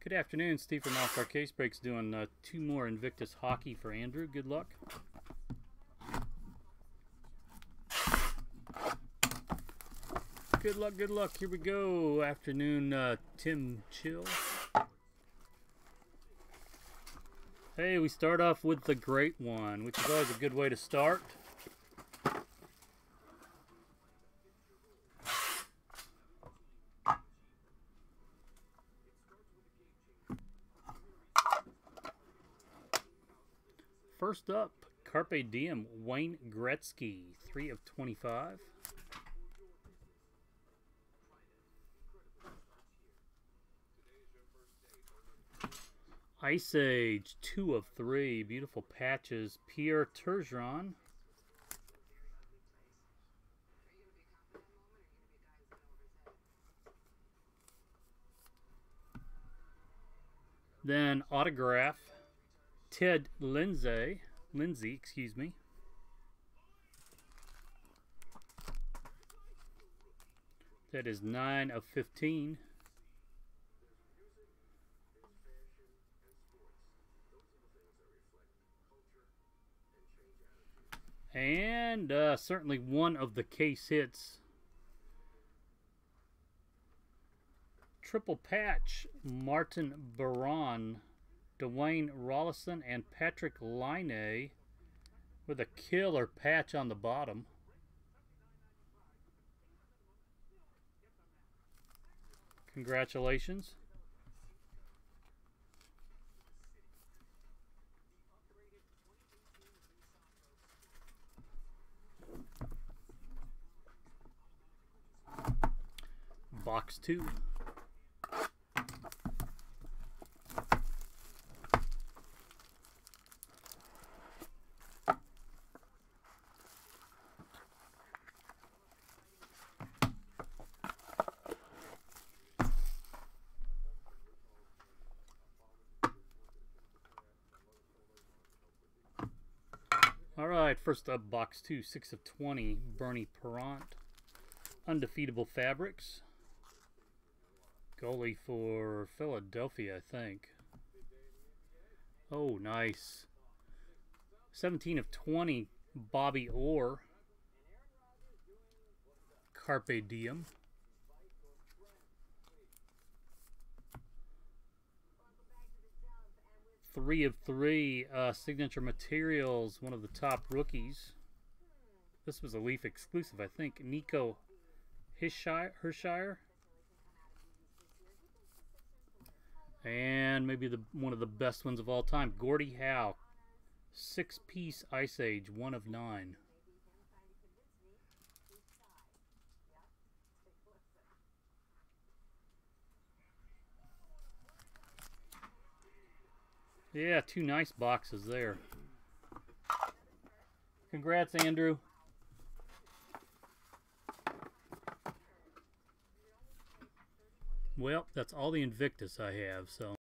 Good afternoon, Steve from All-Star Case Breaks doing 2 more Invictus hockey for Andrew. Good luck. Good luck, good luck. Here we go. Afternoon, Tim Chill. Hey, we start off with the great one, which is always a good way to start. First up, Carpe Diem, Wayne Gretzky, 3 of 25. Ice Age, 2 of 3, beautiful patches, Pierre Turgeon. Then autograph, Ted Lindsay, excuse me. That is 9 of 15. And certainly one of the case hits. Triple patch, Martin Baron, Dwayne Rollison, and Patrick Laine with a killer patch on the bottom. Congratulations. Box 2. Alright, first up, box 2, 6 of 20, Bernie Parent. Undefeatable Fabrics. Goalie for Philadelphia, I think. Oh, nice. 17 of 20, Bobby Orr. Carpe Diem. Three of 3, Signature Materials, one of the top rookies. This was a Leaf exclusive, I think. Nico Hershiser. And maybe one of the best ones of all time, Gordie Howe. 6-piece Ice Age, 1 of 9. Yeah, 2 nice boxes there. Congrats, Andrew. Well, that's all the Invictus I have, so.